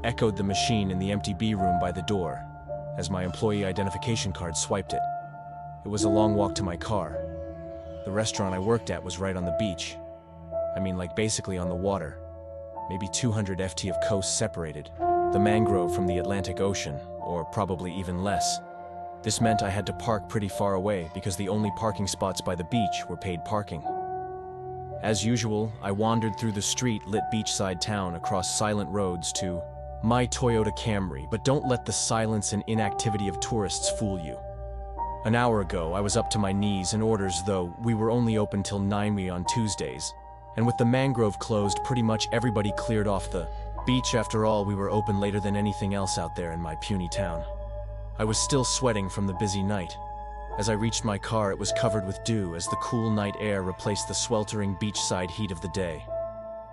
echoed the machine in the empty B room by the door, as my employee identification card swiped it. It was a long walk to my car. The restaurant I worked at was right on the beach. I mean, like basically on the water. Maybe 200 ft of coast separated. The mangrove from the Atlantic Ocean, or probably even less. This meant I had to park pretty far away because the only parking spots by the beach were paid parking. As usual, I wandered through the street-lit beachside town across silent roads to my Toyota Camry, but don't let the silence and inactivity of tourists fool you. An hour ago, I was up to my knees in orders, though we were only open till 9 p.m. on Tuesdays. And with the mangrove closed, pretty much everybody cleared off the beach. After all, we were open later than anything else out there in my puny town. I was still sweating from the busy night. As I reached my car, it was covered with dew as the cool night air replaced the sweltering beachside heat of the day.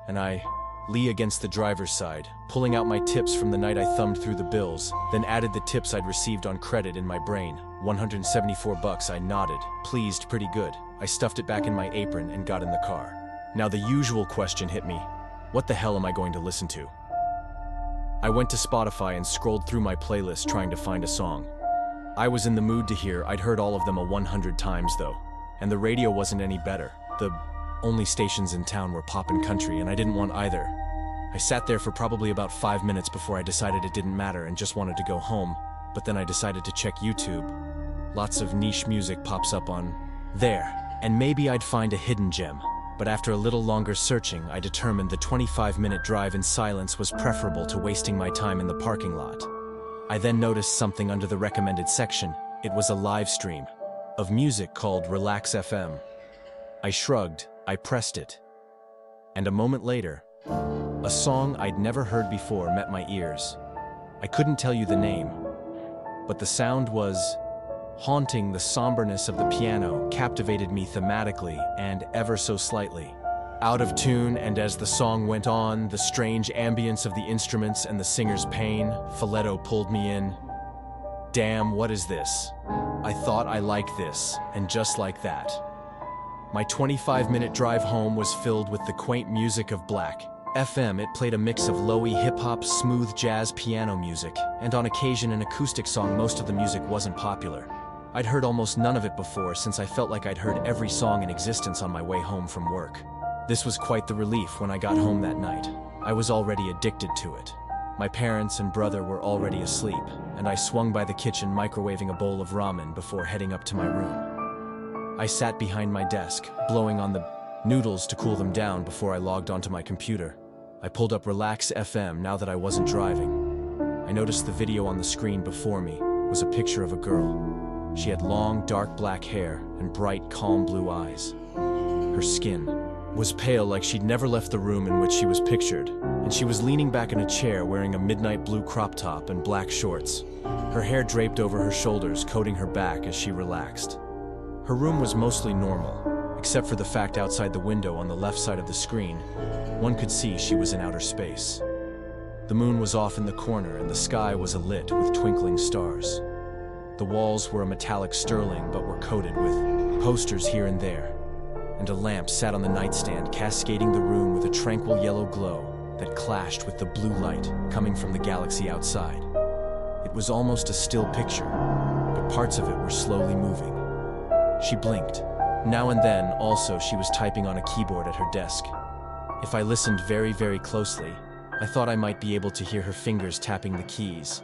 And I lay against the driver's side, pulling out my tips from the night I thumbed through the bills, then added the tips I'd received on credit in my brain. $174. I nodded, pleased, pretty good. I stuffed it back in my apron and got in the car. Now the usual question hit me. What the hell am I going to listen to? I went to Spotify and scrolled through my playlist trying to find a song. I was in the mood to hear. I'd heard all of them 100 times though, and the radio wasn't any better. The only stations in town were pop and country, and I didn't want either. I sat there for probably about 5 minutes before I decided it didn't matter and just wanted to go home, but then I decided to check YouTube. Lots of niche music pops up on there, and maybe I'd find a hidden gem. But after a little longer searching, I determined the 25-minute drive in silence was preferable to wasting my time in the parking lot. I then noticed something under the recommended section. It was a live stream of music called Relax FM. I shrugged, I pressed it. And a moment later, a song I'd never heard before met my ears. I couldn't tell you the name, but the sound was haunting. The somberness of the piano captivated me thematically and ever so slightly out of tune, and as the song went on, the strange ambience of the instruments and the singer's pain falsetto pulled me in. Damn, what is this? I thought I liked this, and just like that, my 25-minute drive home was filled with the quaint music of Black FM. It played a mix of low-y hip-hop, smooth jazz, piano music, and on occasion an acoustic song. Most of the music wasn't popular. I'd heard almost none of it before, since I felt like I'd heard every song in existence on my way home from work. This was quite the relief when I got home that night. I was already addicted to it. My parents and brother were already asleep, and I swung by the kitchen microwaving a bowl of ramen before heading up to my room. I sat behind my desk, blowing on the noodles to cool them down before I logged onto my computer. I pulled up Relax FM now that I wasn't driving. I noticed the video on the screen before me was a picture of a girl. She had long, dark black hair and bright, calm blue eyes. Her skin was pale, like she'd never left the room in which she was pictured, and she was leaning back in a chair wearing a midnight blue crop top and black shorts. Her hair draped over her shoulders, coating her back as she relaxed. Her room was mostly normal, except for the fact outside the window on the left side of the screen, one could see she was in outer space. The moon was off in the corner and the sky was alit with twinkling stars. The walls were a metallic sterling but were coated with posters here and there, and a lamp sat on the nightstand, cascading the room with a tranquil yellow glow that clashed with the blue light coming from the galaxy outside. It was almost a still picture, but parts of it were slowly moving. She blinked. Now and then, also, she was typing on a keyboard at her desk. If I listened very, very closely, I thought I might be able to hear her fingers tapping the keys.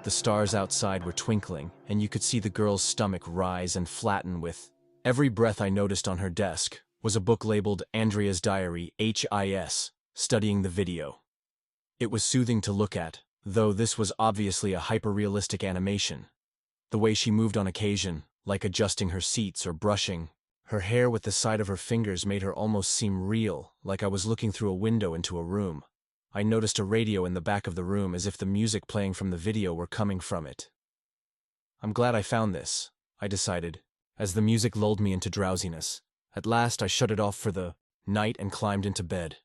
The stars outside were twinkling, and you could see the girl's stomach rise and flatten with every breath. I noticed on her desk was a book labeled Andrea's Diary, HIS, studying the video. It was soothing to look at, though this was obviously a hyper-realistic animation. The way she moved on occasion, like adjusting her seats or brushing her hair with the side of her fingers, made her almost seem real, like I was looking through a window into a room. I noticed a radio in the back of the room, as if the music playing from the video were coming from it. I'm glad I found this, I decided, as the music lulled me into drowsiness. At last I shut it off for the night and climbed into bed.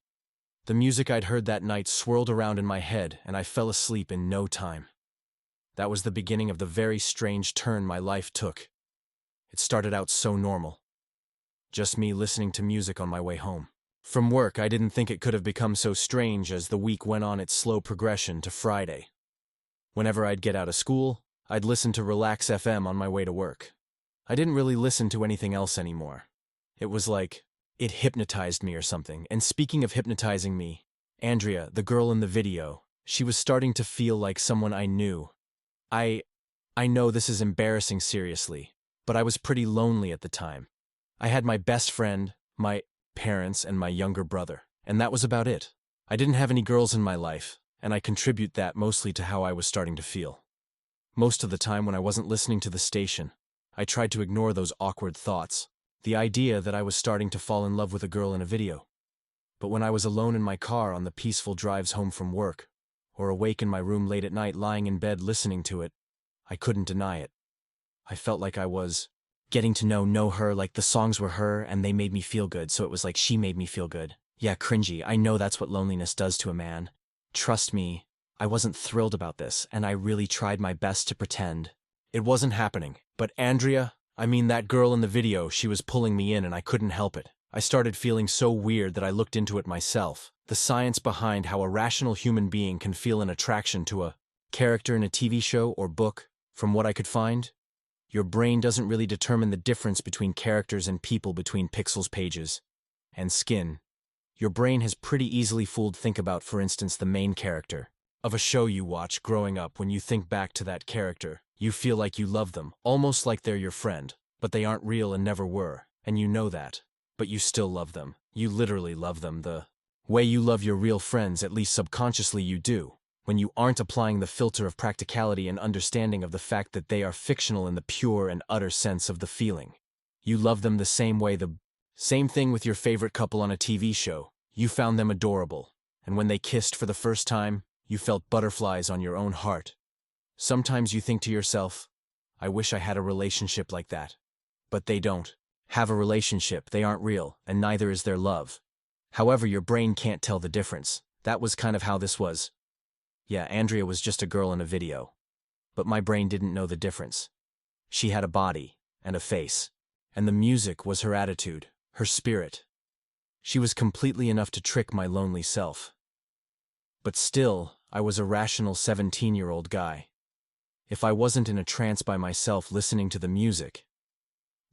The music I'd heard that night swirled around in my head, and I fell asleep in no time. That was the beginning of the very strange turn my life took. It started out so normal. Just me listening to music on my way home. From work, I didn't think it could have become so strange as the week went on its slow progression to Friday. Whenever I'd get out of school, I'd listen to Relax FM on my way to work. I didn't really listen to anything else anymore. It was like it hypnotized me or something. And speaking of hypnotizing me, Andrea, the girl in the video, she was starting to feel like someone I knew. I know this is embarrassing seriously, but I was pretty lonely at the time. I had my best friend, my parents, and my younger brother, and that was about it. I didn't have any girls in my life, and I contribute that mostly to how I was starting to feel. Most of the time when I wasn't listening to the station, I tried to ignore those awkward thoughts, the idea that I was starting to fall in love with a girl in a video. But when I was alone in my car on the peaceful drives home from work, or awake in my room late at night lying in bed listening to it, I couldn't deny it. I felt like I was getting to know her, like the songs were her and they made me feel good, so it was like she made me feel good. Yeah, cringy. I know that's what loneliness does to a man. Trust me, I wasn't thrilled about this, and I really tried my best to pretend it wasn't happening. But Andrea, that girl in the video, she was pulling me in and I couldn't help it. I started feeling so weird that I looked into it myself. The science behind how a rational human being can feel an attraction to a character in a TV show or book, from what I could find, your brain doesn't really determine the difference between characters and people between pixels, pages, and skin. Your brain has pretty easily fooled. Think about, for instance, the main character of a show you watch growing up. When you think back to that character, you feel like you love them, almost like they're your friend, but they aren't real and never were, and you know that. But you still love them. You literally love them the way you love your real friends, at least subconsciously you do, when you aren't applying the filter of practicality and understanding of the fact that they are fictional in the pure and utter sense of the feeling. You love them the same way. The same thing with your favorite couple on a TV show. You found them adorable, and when they kissed for the first time, you felt butterflies on your own heart. Sometimes you think to yourself, I wish I had a relationship like that. But they don't have a relationship, they aren't real, and neither is their love. However, your brain can't tell the difference. That was kind of how this was. Yeah, Andrea was just a girl in a video. But my brain didn't know the difference. She had a body, and a face. And the music was her attitude, her spirit. She was completely enough to trick my lonely self. But still, I was a rational 17-year-old guy. If I wasn't in a trance by myself listening to the music,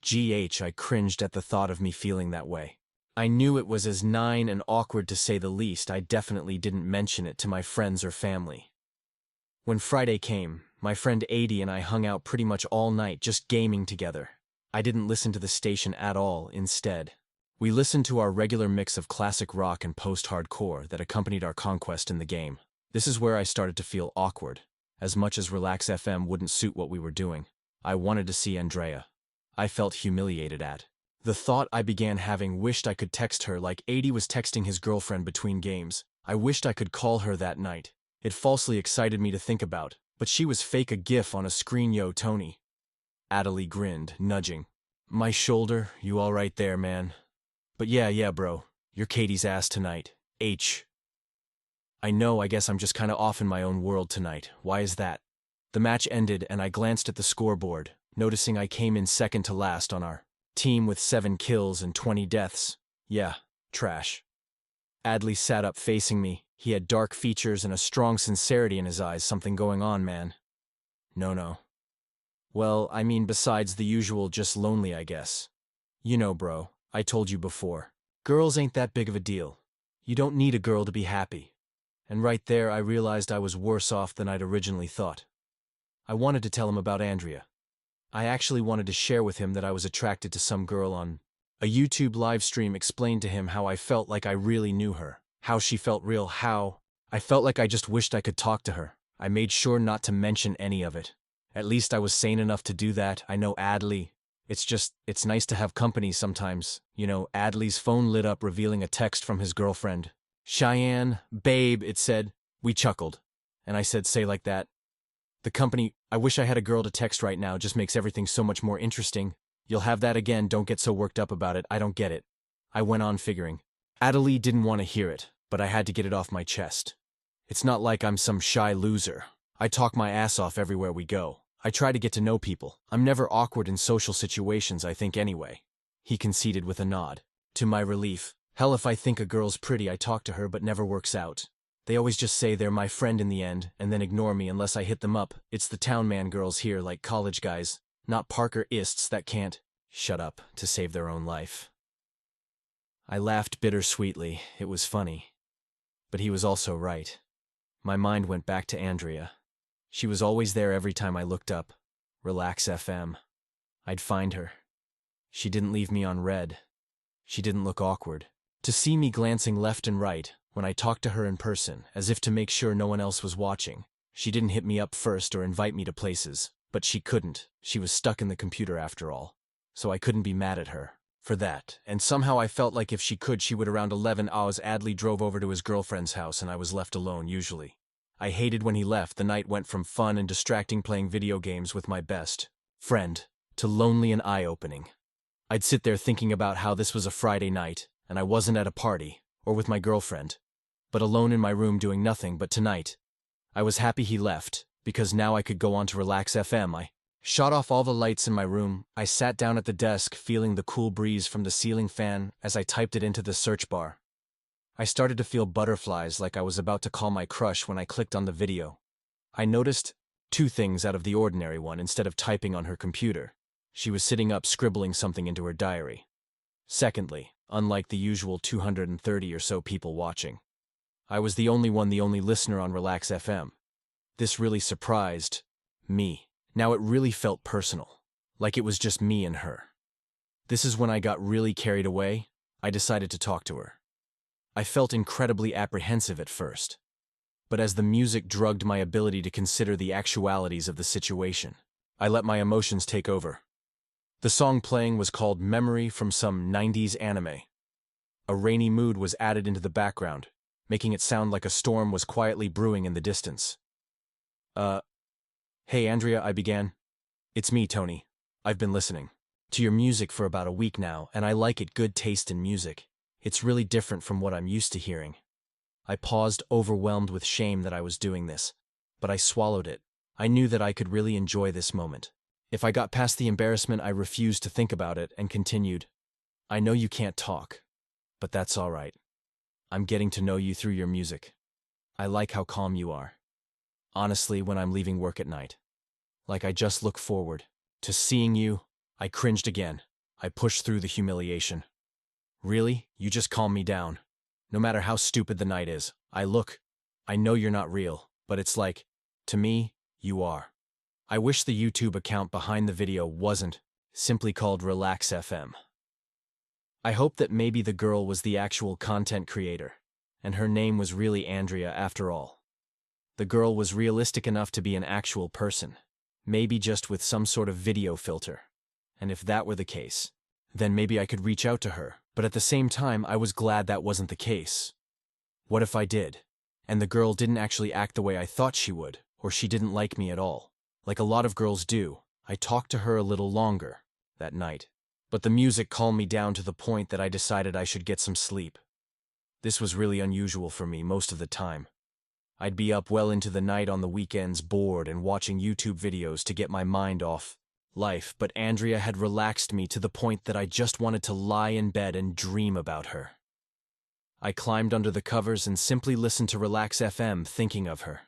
I cringed at the thought of me feeling that way. I knew it was as nine and awkward to say the least. I definitely didn't mention it to my friends or family. When Friday came, my friend Adi and I hung out pretty much all night just gaming together. I didn't listen to the station at all. Instead, we listened to our regular mix of classic rock and post-hardcore that accompanied our conquest in the game. This is where I started to feel awkward. As much as Relax FM wouldn't suit what we were doing, I wanted to see Andrea. I felt humiliated at the thought. I began having wished I could text her like Adi was texting his girlfriend between games. I wished I could call her that night. It falsely excited me to think about, but she was fake a gif on a screen. Yo, Tony. Adelie grinned, nudging my shoulder. You all right there, man? But yeah, bro. You're Katie's ass tonight. I know, I guess I'm just kinda off in my own world tonight. Why is that? The match ended and I glanced at the scoreboard, noticing I came in second to last on our team with 7 kills and 20 deaths. Yeah, trash. Adley sat up facing me. He had dark features and a strong sincerity in his eyes. Something going on, man. No. Well, besides the usual, just lonely, I guess. You know, bro, I told you before. Girls ain't that big of a deal. You don't need a girl to be happy. And right there, I realized I was worse off than I'd originally thought. I wanted to tell him about Andrea. I actually wanted to share with him that I was attracted to some girl on a YouTube live stream. Explained to him how I felt like I really knew her, how she felt real, how I felt like I just wished I could talk to her. I made sure not to mention any of it. At least I was sane enough to do that. I know Adley. It's nice to have company sometimes. You know, Adley's phone lit up revealing a text from his girlfriend. Cheyenne, babe, it said. We chuckled. And I said, say like that. The company, I wish I had a girl to text right now, just makes everything so much more interesting. You'll have that again, don't get so worked up about it, I don't get it. I went on figuring. Adelie didn't want to hear it, but I had to get it off my chest. It's not like I'm some shy loser. I talk my ass off everywhere we go. I try to get to know people. I'm never awkward in social situations, I think anyway. He conceded with a nod. To my relief, Hell, if I think a girl's pretty, I talk to her but never works out. They always just say they're my friend in the end, and then ignore me unless I hit them up. It's the town man girls here, like college guys, not Parker-ists that can't shut up to save their own life. I laughed bittersweetly. It was funny. But he was also right. My mind went back to Andrea. She was always there every time I looked up. Relax FM. I'd find her. She didn't leave me on red. She didn't look awkward. To see me glancing left and right when I talked to her in person, as if to make sure no one else was watching. She didn't hit me up first or invite me to places, but she couldn't. She was stuck in the computer after all. So I couldn't be mad at her for that, and somehow I felt like if she could, she would. Around 11 hours, Adley drove over to his girlfriend's house and I was left alone usually. I hated when he left. The night went from fun and distracting playing video games with my best friend to lonely and eye-opening. I'd sit there thinking about how this was a Friday night, and I wasn't at a party, or with my girlfriend, but alone in my room doing nothing. But tonight, I was happy he left, because now I could go on to Relax FM. I shut off all the lights in my room. I sat down at the desk, feeling the cool breeze from the ceiling fan as I typed it into the search bar. I started to feel butterflies, like I was about to call my crush when I clicked on the video. I noticed two things out of the ordinary. One, instead of typing on her computer, she was sitting up scribbling something into her diary. Secondly, unlike the usual 230 or so people watching, I was the only one, the only listener on Relax FM. This really surprised me. Now it really felt personal, like it was just me and her. This is when I got really carried away. I decided to talk to her. I felt incredibly apprehensive at first, but as the music drugged my ability to consider the actualities of the situation, I let my emotions take over. The song playing was called Memory from some 90s anime. A rainy mood was added into the background, making it sound like a storm was quietly brewing in the distance. Hey Andrea, I began. It's me, Tony. I've been listening to your music for about a week now, and I like it. Good taste in music. It's really different from what I'm used to hearing. I paused, overwhelmed with shame that I was doing this, but I swallowed it. I knew that I could really enjoy this moment. If I got past the embarrassment, I refused to think about it and continued. I know you can't talk, but that's all right. I'm getting to know you through your music. I like how calm you are. Honestly, when I'm leaving work at night, like I just look forward to seeing you. I cringed again. I pushed through the humiliation. Really? You just calm me down. No matter how stupid the night is, I know you're not real, but it's like, to me, you are. I wish the YouTube account behind the video wasn't simply called Relax FM. I hope that maybe the girl was the actual content creator, and her name was really Andrea after all. The girl was realistic enough to be an actual person, maybe just with some sort of video filter. And if that were the case, then maybe I could reach out to her. But at the same time, I was glad that wasn't the case. What if I did, and the girl didn't actually act the way I thought she would, or she didn't like me at all, like a lot of girls do? I talked to her a little longer that night, but the music calmed me down to the point that I decided I should get some sleep. This was really unusual for me most of the time. I'd be up well into the night on the weekends, bored and watching YouTube videos to get my mind off life, but Andrea had relaxed me to the point that I just wanted to lie in bed and dream about her. I climbed under the covers and simply listened to Relax FM, thinking of her.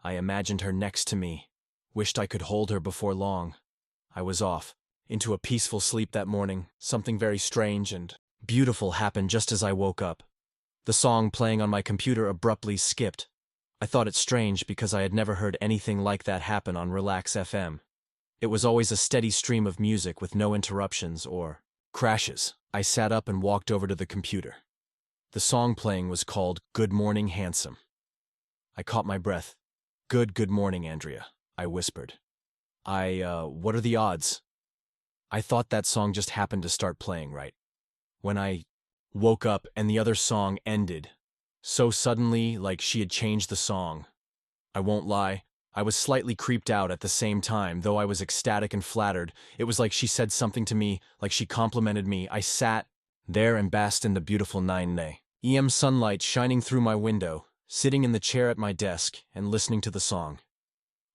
I imagined her next to me, wished I could hold her before long. I was off into a peaceful sleep that morning. Something very strange and beautiful happened just as I woke up. The song playing on my computer abruptly skipped. I thought it strange because I had never heard anything like that happen on Relax FM. It was always a steady stream of music with no interruptions or crashes. I sat up and walked over to the computer. The song playing was called Good Morning Handsome. I caught my breath. Good morning, Andrea, I whispered. What are the odds? I thought that song just happened to start playing right when I woke up, and the other song ended. So suddenly, like she had changed the song. I won't lie, I was slightly creeped out at the same time, though I was ecstatic and flattered. It was like she said something to me, like she complimented me. I sat there and basked in the beautiful 9 a.m. sunlight shining through my window, sitting in the chair at my desk and listening to the song.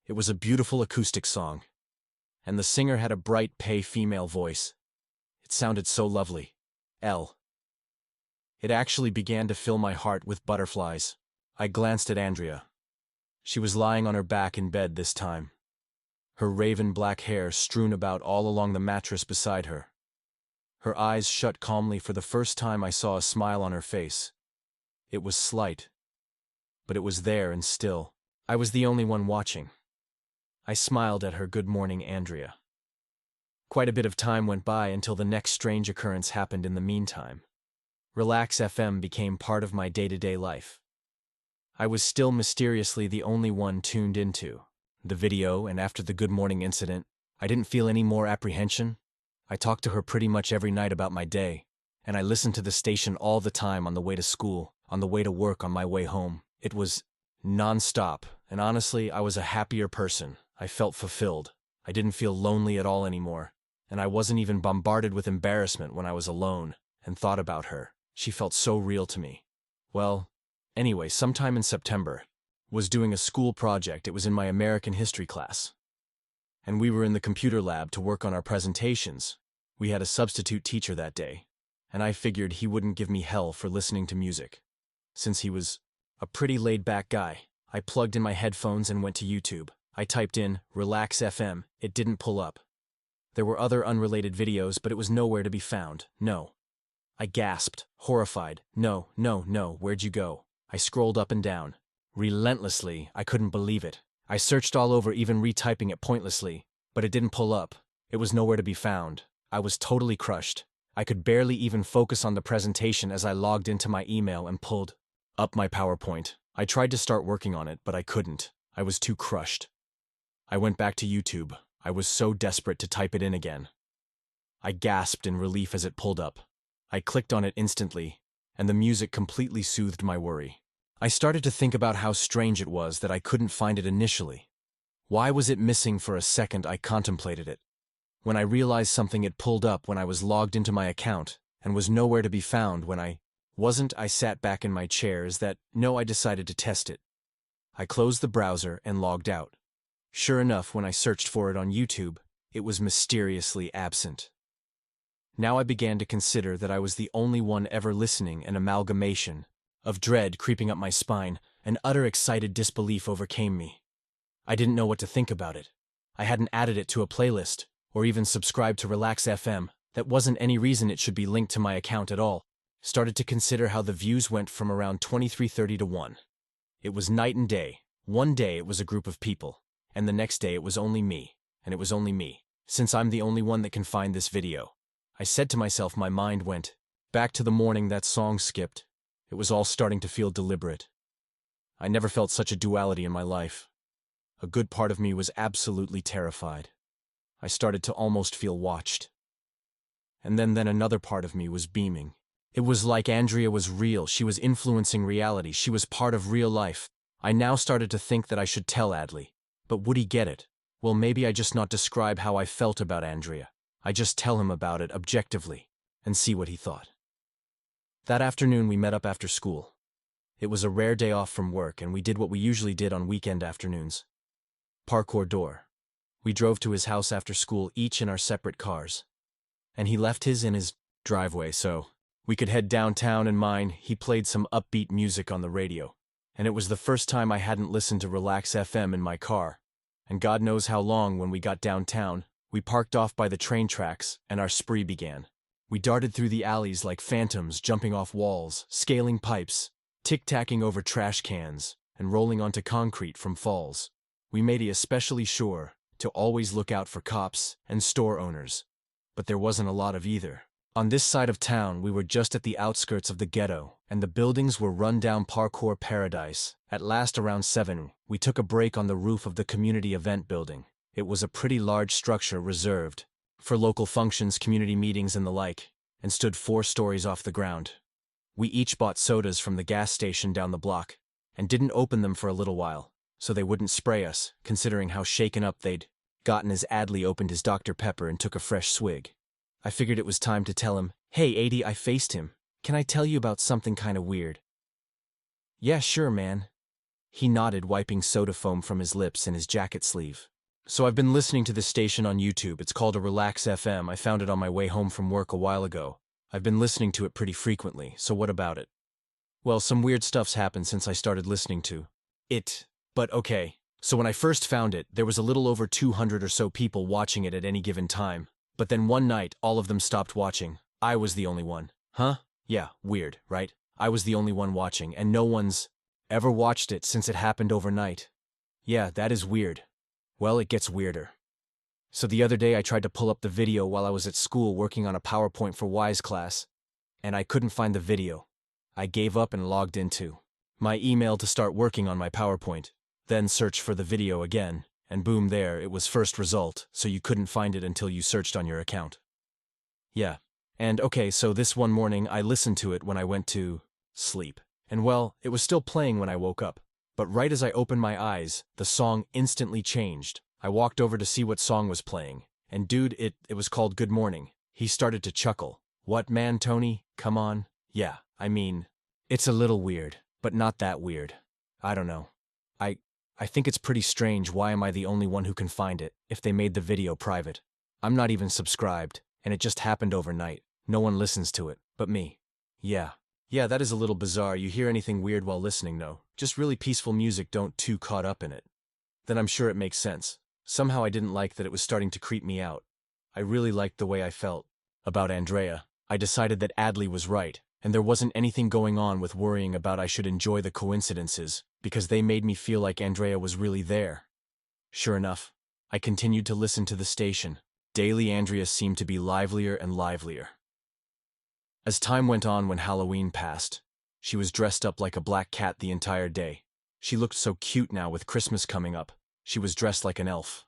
It was a beautiful acoustic song, and the singer had a bright, pale female voice. It sounded so lovely. It actually began to fill my heart with butterflies. I glanced at Andrea. She was lying on her back in bed this time, her raven black hair strewn about all along the mattress beside her. Her eyes shut calmly. For the first time I saw a smile on her face. It was slight, but it was there and still. I was the only one watching. I smiled at her. Good morning, Andrea. Quite a bit of time went by until the next strange occurrence happened in the meantime. Relax FM became part of my day-to-day life. I was still mysteriously the only one tuned into the video, and after the Good Morning incident, I didn't feel any more apprehension. I talked to her pretty much every night about my day, and I listened to the station all the time on the way to school, on the way to work, on my way home. It was non-stop, and honestly, I was a happier person. I felt fulfilled. I didn't feel lonely at all anymore, and I wasn't even bombarded with embarrassment when I was alone and thought about her. She felt so real to me. Well, anyway, sometime in September, was doing a school project. It was in my American history class, and we were in the computer lab to work on our presentations. We had a substitute teacher that day, and I figured he wouldn't give me hell for listening to music. Since he was a pretty laid-back guy, I plugged in my headphones and went to YouTube. I typed in Relax FM. It didn't pull up. There were other unrelated videos, but it was nowhere to be found. No. I gasped, horrified. No, where'd you go? I scrolled up and down. Relentlessly, I couldn't believe it. I searched all over, even retyping it pointlessly, but it didn't pull up. It was nowhere to be found. I was totally crushed. I could barely even focus on the presentation as I logged into my email and pulled up my PowerPoint. I tried to start working on it, but I couldn't. I was too crushed. I went back to YouTube. I was so desperate to type it in again. I gasped in relief as it pulled up. I clicked on it instantly, and the music completely soothed my worry. I started to think about how strange it was that I couldn't find it initially. Why was it missing? For a second I contemplated it. When I realized something, it pulled up when I was logged into my account, and was nowhere to be found when I wasn't. I sat back in my chair. I decided to test it. I closed the browser and logged out. Sure enough, when I searched for it on YouTube, it was mysteriously absent. Now I began to consider that I was the only one ever listening. An amalgamation of dread creeping up my spine, and utter excited disbelief overcame me. I didn't know what to think about it. I hadn't added it to a playlist, or even subscribed to Relax FM. That wasn't any reason it should be linked to my account at all. Started to consider how the views went from around 23:30 to 1. It was night and day. One day it was a group of people, and the next day it was only me, and it was only me. Since I'm the only one that can find this video, I said to myself, my mind went back to the morning that song skipped. It was all starting to feel deliberate. I never felt such a duality in my life. A good part of me was absolutely terrified. I started to almost feel watched. And then another part of me was beaming. It was like Andrea was real. She was influencing reality. She was part of real life. I now started to think that I should tell Adley. But would he get it? Well, maybe I just not describe how I felt about Andrea. I just tell him about it objectively and see what he thought. That afternoon we met up after school. It was a rare day off from work, and we did what we usually did on weekend afternoons. Parkour door. We drove to his house after school, each in our separate cars. And he left his in his driveway so we could head downtown in mine. He played some upbeat music on the radio, and it was the first time I hadn't listened to Relax FM in my car. And God knows how long. When we got downtown, we parked off by the train tracks, and our spree began. We darted through the alleys like phantoms, jumping off walls, scaling pipes, tic-tacking over trash cans, and rolling onto concrete from falls. We made it especially sure to always look out for cops and store owners, but there wasn't a lot of either. On this side of town, we were just at the outskirts of the ghetto, and the buildings were run-down parkour paradise. At last, around 7, we took a break on the roof of the community event building. It was a pretty large structure reserved for local functions, community meetings, and the like, and stood 4 stories off the ground. We each bought sodas from the gas station down the block, and didn't open them for a little while, so they wouldn't spray us, considering how shaken up they'd gotten as Adley opened his Dr. Pepper and took a fresh swig. I figured it was time to tell him, "Hey, AD, I faced him. Can I tell you about something kinda weird?" "Yeah, sure, man." He nodded, wiping soda foam from his lips and his jacket sleeve. "So I've been listening to this station on YouTube. It's called a Relax FM. I found it on my way home from work a while ago. I've been listening to it pretty frequently, so what about it? Well, some weird stuff's happened since I started listening to it. But okay, so when I first found it, there was a little over 200 or so people watching it at any given time. But then one night, all of them stopped watching. I was the only one. Huh? Yeah, weird, right? I was the only one watching, and no one's ever watched it since it happened overnight. Yeah, that is weird. Well, it gets weirder. So the other day I tried to pull up the video while I was at school working on a PowerPoint for Wise class, and I couldn't find the video. I gave up and logged into my email to start working on my PowerPoint, then search for the video again, and boom, there, it was first result, so you couldn't find it until you searched on your account. Yeah. And okay, so this one morning I listened to it when I went to sleep. And well, it was still playing when I woke up. But right as I opened my eyes, the song instantly changed. I walked over to see what song was playing. And dude, it was called Good Morning. He started to chuckle. What, man, Tony? Come on. Yeah, I mean, it's a little weird, but not that weird. I don't know. I think it's pretty strange. Why am I the only one who can find it if they made the video private? I'm not even subscribed, and it just happened overnight. No one listens to it, but me. Yeah, that is a little bizarre. You hear anything weird while listening, no? Just really peaceful music, don't too caught up in it. Then I'm sure it makes sense. Somehow I didn't like that it was starting to creep me out. I really liked the way I felt about Andrea. I decided that Adley was right, and there wasn't anything going on with worrying about I should enjoy the coincidences, because they made me feel like Andrea was really there. Sure enough, I continued to listen to the station. Daily Andrea seemed to be livelier and livelier. As time went on, when Halloween passed, she was dressed up like a black cat the entire day. She looked so cute now with Christmas coming up. She was dressed like an elf.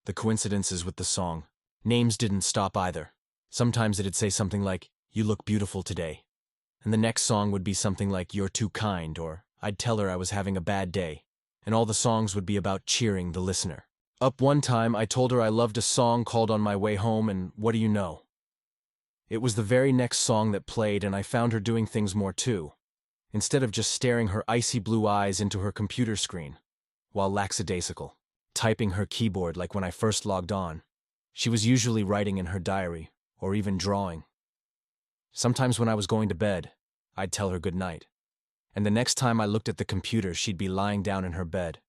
The coincidences with the song. Names didn't stop either. Sometimes it'd say something like, "You look beautiful today." And the next song would be something like, "You're too kind," or I'd tell her I was having a bad day. And all the songs would be about cheering the listener up. One time, I told her I loved a song called On My Way Home, and what do you know? It was the very next song that played, and I found her doing things more too. Instead of just staring her icy blue eyes into her computer screen, while lackadaisical, typing her keyboard like when I first logged on, she was usually writing in her diary, or even drawing. Sometimes when I was going to bed, I'd tell her good night. And the next time I looked at the computer, she'd be lying down in her bed,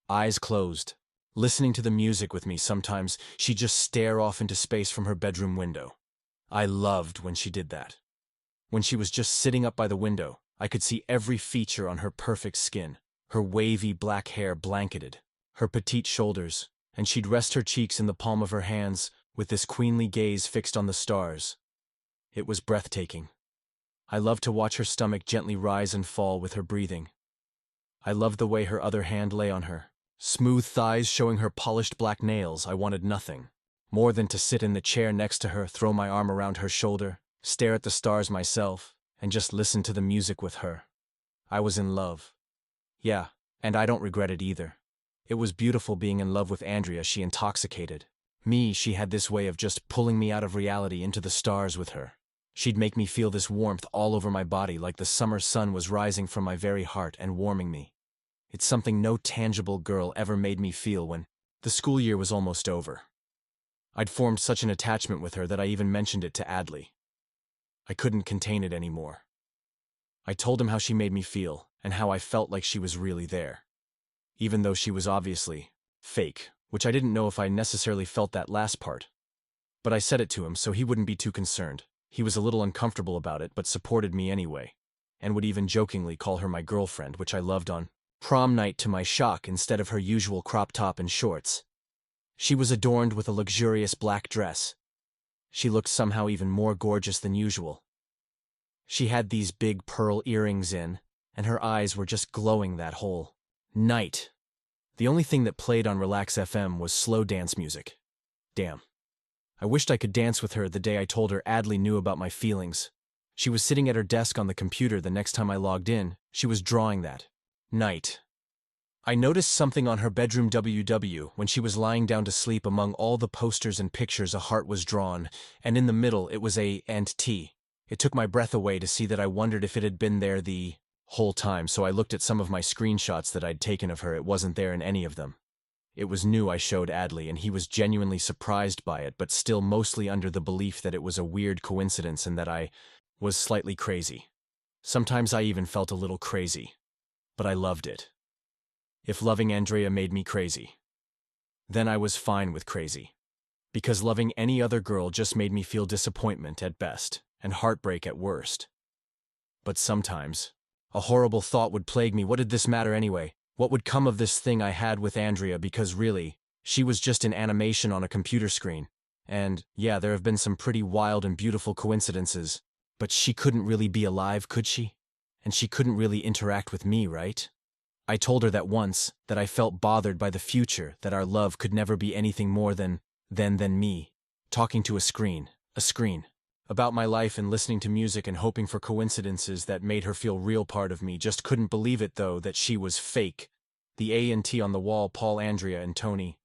eyes closed, listening to the music with me. Sometimes she'd just stare off into space from her bedroom window. I loved when she did that. When she was just sitting up by the window, I could see every feature on her perfect skin, her wavy black hair blanketed, her petite shoulders, and she'd rest her cheeks in the palm of her hands with this queenly gaze fixed on the stars. It was breathtaking. I loved to watch her stomach gently rise and fall with her breathing. I loved the way her other hand lay on her smooth thighs, showing her polished black nails. I wanted nothing more than to sit in the chair next to her, throw my arm around her shoulder, stare at the stars myself, and just listen to the music with her. I was in love. Yeah, and I don't regret it either. It was beautiful being in love with Andrea. She intoxicated me. She had this way of just pulling me out of reality into the stars with her. She'd make me feel this warmth all over my body, like the summer sun was rising from my very heart and warming me. It's something no tangible girl ever made me feel. When the school year was almost over, I'd formed such an attachment with her that I even mentioned it to Adley. I couldn't contain it anymore. I told him how she made me feel, and how I felt like she was really there, even though she was obviously fake, which I didn't know if I necessarily felt that last part. But I said it to him so he wouldn't be too concerned. He was a little uncomfortable about it, but supported me anyway, and would even jokingly call her my girlfriend, which I loved. On prom night, to my shock, instead of her usual crop top and shorts, she was adorned with a luxurious black dress. She looked somehow even more gorgeous than usual. She had these big pearl earrings in, and her eyes were just glowing that whole night. The only thing that played on Relax FM was slow dance music. Damn. I wished I could dance with her the day I told her Adley knew about my feelings. She was sitting at her desk on the computer the next time I logged in. She was drawing that night. I noticed something on her bedroom WW when she was lying down to sleep. Among all the posters and pictures, a heart was drawn, and in the middle it was a and T. It took my breath away to see that. I wondered if it had been there the whole time, so I looked at some of my screenshots that I'd taken of her. It wasn't there in any of them. It was new, I showed Adley, and he was genuinely surprised by it, but still mostly under the belief that it was a weird coincidence and that I was slightly crazy. Sometimes I even felt a little crazy. But I loved it. If loving Andrea made me crazy, then I was fine with crazy. Because loving any other girl just made me feel disappointment at best, and heartbreak at worst. But sometimes, a horrible thought would plague me. What did this matter anyway? What would come of this thing I had with Andrea? Because really, she was just an animation on a computer screen. And, yeah, there have been some pretty wild and beautiful coincidences. But she couldn't really be alive, could she? And she couldn't really interact with me, right? I told her that once, that I felt bothered by the future, that our love could never be anything more than me, talking to a screen, about my life and listening to music and hoping for coincidences that made her feel real part of me. Just couldn't believe it, though, that she was fake. The A and T on the wall, Paul, Andrea, and Tony.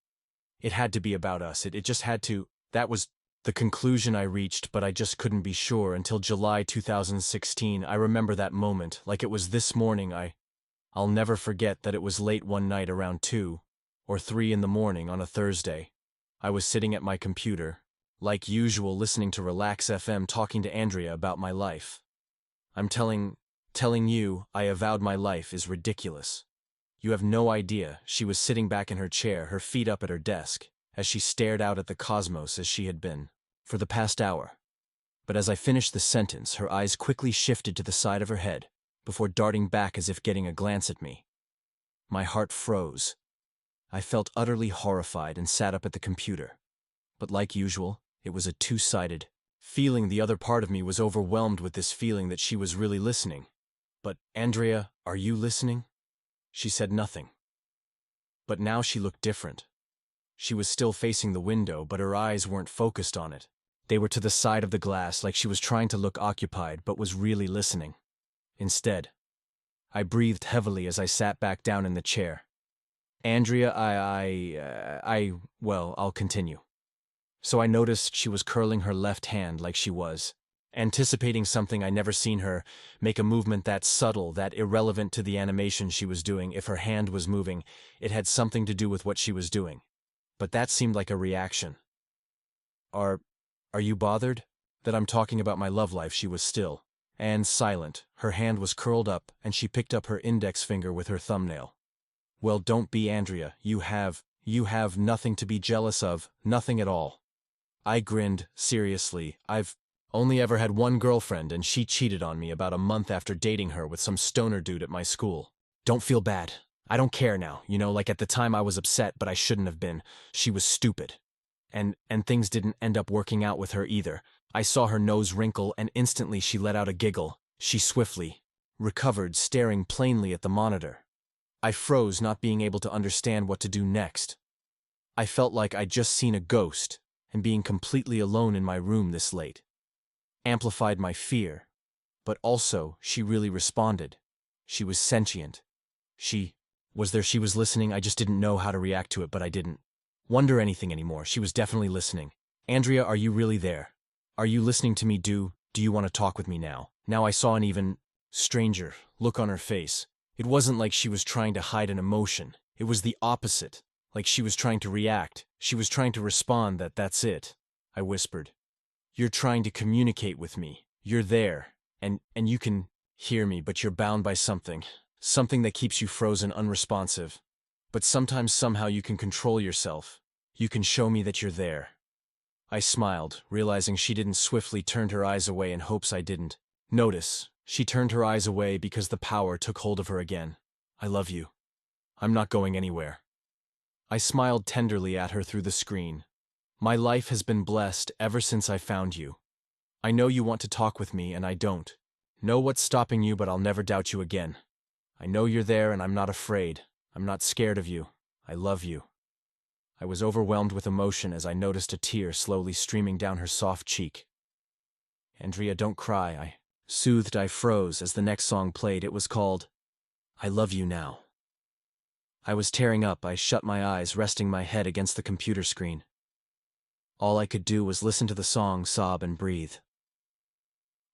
It had to be about us. It just had to. That was the conclusion I reached, but I just couldn't be sure until July 2016. I remember that moment, like it was this morning. I'll never forget that it was late one night around 2 or 3 in the morning on a Thursday. I was sitting at my computer, like usual, listening to Relax FM, talking to Andrea about my life. I'm telling you, I avowed my life is ridiculous. You have no idea. She was sitting back in her chair, her feet up at her desk, as she stared out at the cosmos as she had been for the past hour. But as I finished the sentence, her eyes quickly shifted to the side of her head, before darting back as if getting a glance at me. My heart froze. I felt utterly horrified and sat up at the computer. But like usual, it was a two-sided feeling. The other part of me was overwhelmed with this feeling that she was really listening. But, Andrea, are you listening? She said nothing. But now she looked different. She was still facing the window, but her eyes weren't focused on it. They were to the side of the glass, like she was trying to look occupied, but was really listening. Instead, I breathed heavily as I sat back down in the chair. Andrea, well, I'll continue. So I noticed she was curling her left hand like she was, anticipating something. I never seen her make a movement that subtle, that irrelevant to the animation she was doing. If her hand was moving, it had something to do with what she was doing. But that seemed like a reaction. Are you bothered that I'm talking about my love life? She was still and silent. Her hand was curled up, and she picked up her index finger with her thumbnail. Well, don't be, Andrea. You have nothing to be jealous of, nothing at all. I grinned. Seriously, I've only ever had one girlfriend, and she cheated on me about a month after dating her with some stoner dude at my school. Don't feel bad. I don't care now, like at the time I was upset, but I shouldn't have been. She was stupid. And things didn't end up working out with her either. I saw her nose wrinkle, and instantly she let out a giggle. She swiftly recovered, staring plainly at the monitor. I froze, not being able to understand what to do next. I felt like I'd just seen a ghost, and being completely alone in my room this late amplified my fear. But also, she really responded. She was sentient. She was listening. I just didn't know how to react to it, but I didn't wonder anything anymore. She was definitely listening. Andrea, are you really there? Are you listening to me? Do you want to talk with me now? Now I saw an even stranger look on her face. It wasn't like she was trying to hide an emotion. It was the opposite. Like she was trying to react. She was trying to respond. That's it. I whispered. You're trying to communicate with me. You're there. And you can hear me, but you're bound by something. Something that keeps you frozen, unresponsive. But sometimes, somehow, you can control yourself. You can show me that you're there. I smiled, realizing she didn't. Swiftly turned her eyes away in hopes I didn't notice. She turned her eyes away because the power took hold of her again. I love you. I'm not going anywhere. I smiled tenderly at her through the screen. My life has been blessed ever since I found you. I know you want to talk with me, and I don't know what's stopping you, but I'll never doubt you again. I know you're there, and I'm not afraid. I'm not scared of you. I love you. I was overwhelmed with emotion as I noticed a tear slowly streaming down her soft cheek. Andrea, don't cry, I soothed. I froze as the next song played. It was called I Love You Now. I was tearing up. I shut my eyes, resting my head against the computer screen. All I could do was listen to the song, sob, and breathe.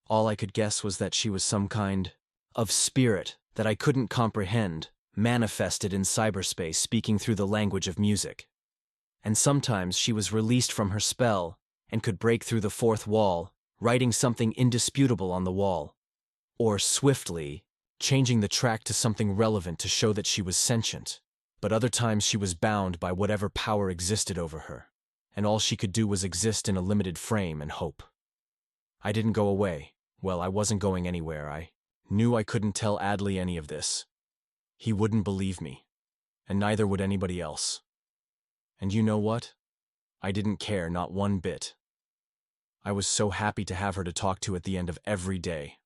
All I could guess was that she was some kind of spirit that I couldn't comprehend, manifested in cyberspace speaking through the language of music. And sometimes she was released from her spell and could break through the fourth wall, writing something indisputable on the wall, or swiftly changing the track to something relevant to show that she was sentient. But other times she was bound by whatever power existed over her, and all she could do was exist in a limited frame and hope. I didn't go away. Well, I wasn't going anywhere. I knew I couldn't tell Adley any of this. He wouldn't believe me, and neither would anybody else. And you know what? I didn't care, not one bit. I was so happy to have her to talk to at the end of every day.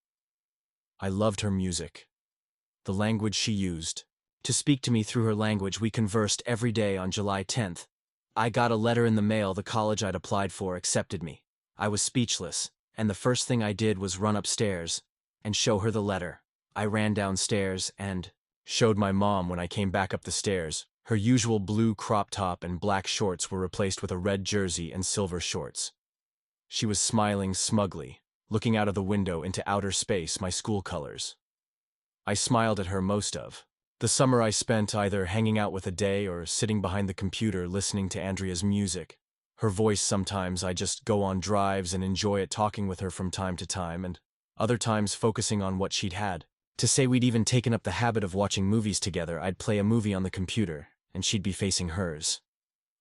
I loved her music, the language she used. To speak to me through her language, we conversed every day. On July 10th, I got a letter in the mail. The college I'd applied for accepted me. I was speechless, and the first thing I did was run upstairs and show her the letter. I ran downstairs and showed my mom when I came back up the stairs. Her usual blue crop top and black shorts were replaced with a red jersey and silver shorts. She was smiling smugly, looking out of the window into outer space, my school colors. I smiled at her most of the summer I spent either hanging out with a day or sitting behind the computer listening to Andrea's music. Her voice, sometimes I just go on drives and enjoy it, talking with her from time to time, and other times focusing on what she'd had to say. We'd even taken up the habit of watching movies together. I'd play a movie on the computer, and she'd be facing hers.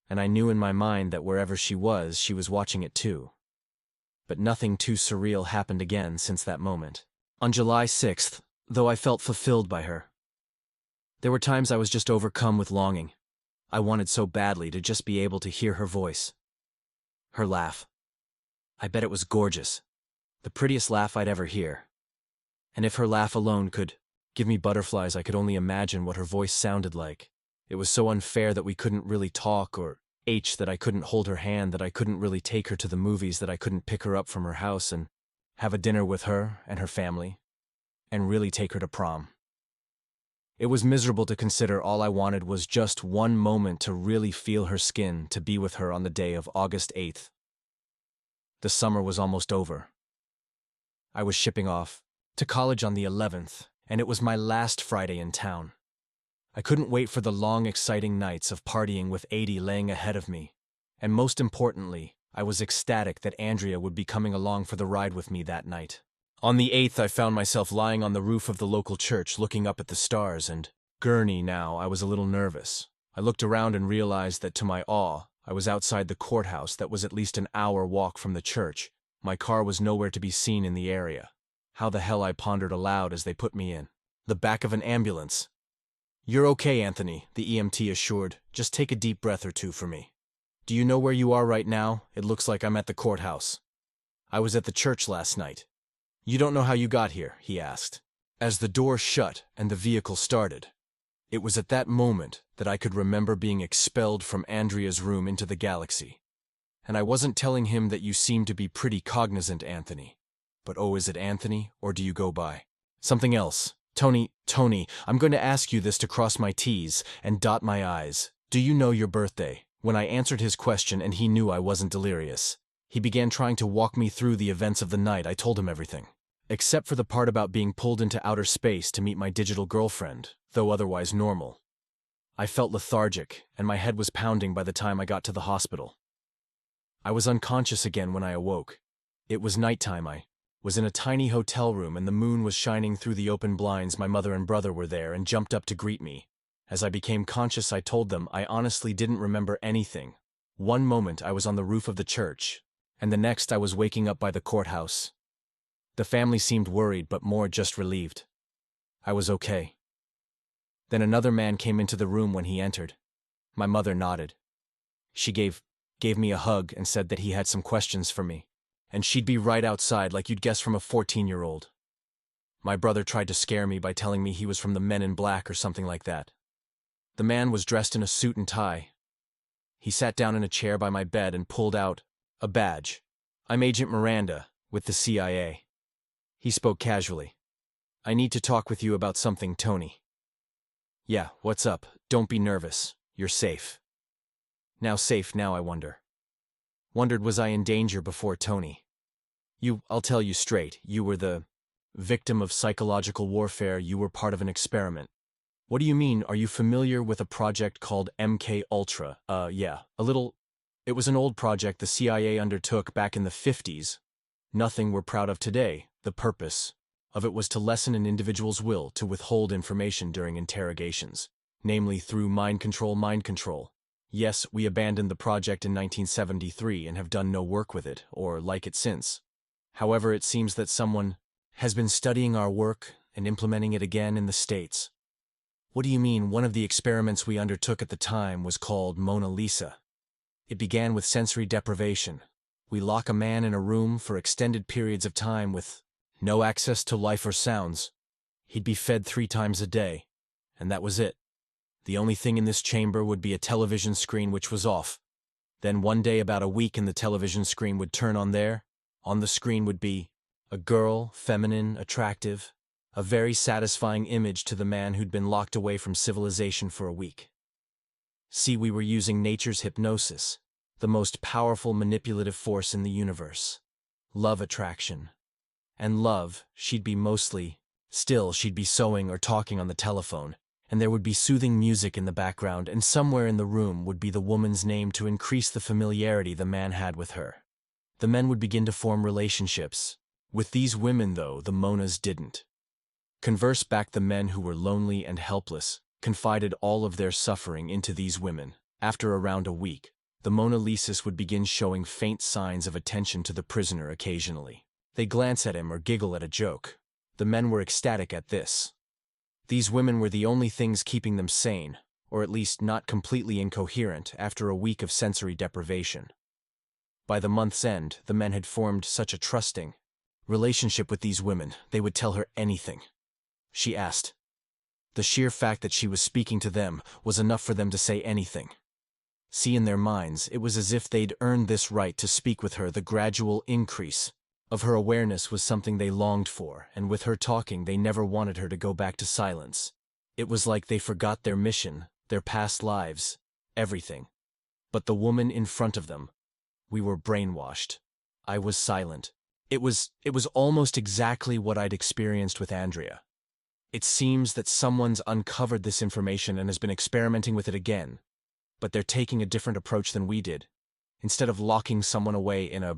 And I knew in my mind that wherever she was watching it too. But nothing too surreal happened again since that moment. On July 6th, though I felt fulfilled by her, there were times I was just overcome with longing. I wanted so badly to just be able to hear her voice. Her laugh. I bet it was gorgeous. The prettiest laugh I'd ever hear. And if her laugh alone could give me butterflies, I could only imagine what her voice sounded like. It was so unfair that we couldn't really talk, or that I couldn't hold her hand, that I couldn't really take her to the movies, that I couldn't pick her up from her house and have a dinner with her and her family, and really take her to prom. It was miserable to consider. All I wanted was just one moment to really feel her skin, to be with her on the day of August 8th. The summer was almost over. I was shipping off to college on the 11th, and it was my last Friday in town. I couldn't wait for the long, exciting nights of partying with 80 laying ahead of me, and most importantly, I was ecstatic that Andrea would be coming along for the ride with me that night. On the 8th, I found myself lying on the roof of the local church looking up at the stars, and gurney now, I was a little nervous. I looked around and realized that, to my awe, I was outside the courthouse that was at least an hour walk from the church. My car was nowhere to be seen in the area. How the hell, I pondered aloud as they put me in the back of an ambulance. "You're okay, Anthony," the EMT assured. "Just take a deep breath or two for me. Do you know where you are right now? It looks like I'm at the courthouse." "I was at the church last night." "You don't know how you got here?" he asked. As the door shut and the vehicle started, it was at that moment that I could remember being expelled from Andrea's room into the galaxy. And I wasn't telling him that you seem to be pretty cognizant, Anthony. But oh, is it Anthony, or do you go by something else? Tony, I'm going to ask you this to cross my T's and dot my I's. Do you know your birthday? When I answered his question and he knew I wasn't delirious, he began trying to walk me through the events of the night. I told him everything, except for the part about being pulled into outer space to meet my digital girlfriend, though otherwise normal. I felt lethargic, and my head was pounding by the time I got to the hospital. I was unconscious again when I awoke. It was nighttime. I was in a tiny hotel room, and the moon was shining through the open blinds. My mother and brother were there and jumped up to greet me. As I became conscious, I told them I honestly didn't remember anything. One moment I was on the roof of the church, and the next I was waking up by the courthouse. The family seemed worried, but more just relieved. I was okay. Then another man came into the room. When he entered, my mother nodded. She gave me a hug and said that he had some questions for me, and she'd be right outside, like you'd guess from a 14-year-old. My brother tried to scare me by telling me he was from the Men in Black or something like that. The man was dressed in a suit and tie. He sat down in a chair by my bed and pulled out a badge. "I'm Agent Miranda, with the CIA." He spoke casually. "I need to talk with you about something, Tony." "Yeah, what's up? Don't be nervous. You're safe." Now safe now, I wondered was I in danger before, Tony? I'll tell you straight, you were the victim of psychological warfare. You were part of an experiment. What do you mean? Are you familiar with a project called MK Ultra? Yeah, a little. It was an old project the CIA undertook back in the 50s. Nothing we're proud of today. The purpose of it was to lessen an individual's will to withhold information during interrogations, namely through mind control. Yes, we abandoned the project in 1973 and have done no work with it, or like it since. However, it seems that someone has been studying our work and implementing it again in the States. What do you mean? One of the experiments we undertook at the time was called Mona Lisa. It began with sensory deprivation. We lock a man in a room for extended periods of time with no access to life or sounds. He'd be fed 3 times a day, and that was it. The only thing in this chamber would be a television screen which was off. Then one day about a week and the television screen would turn on there. On the screen would be a girl, feminine, attractive, a very satisfying image to the man who'd been locked away from civilization for a week. See, we were using nature's hypnosis, the most powerful manipulative force in the universe. Love attraction. And love, she'd be she'd be sewing or talking on the telephone, and there would be soothing music in the background, and somewhere in the room would be the woman's name to increase the familiarity the man had with her. The men would begin to form relationships. With these women, though, the Monas didn't. Converse back, the men who were lonely and helpless confided all of their suffering into these women. After around a week, the Mona Lisas would begin showing faint signs of attention to the prisoner occasionally. They glance at him or giggle at a joke. The men were ecstatic at this. These women were the only things keeping them sane, or at least not completely incoherent after a week of sensory deprivation. By the month's end, the men had formed such a trusting relationship with these women, they would tell her anything she asked. The sheer fact that she was speaking to them was enough for them to say anything. See, in their minds, it was as if they'd earned this right to speak with her. The gradual increase of her awareness was something they longed for, and with her talking, they never wanted her to go back to silence. It was like they forgot their mission, their past lives, everything. But the woman in front of them, we were brainwashed. I was silent. It was almost exactly what I'd experienced with Andrea. It seems that someone's uncovered this information and has been experimenting with it again, but they're taking a different approach than we did. Instead of locking someone away in a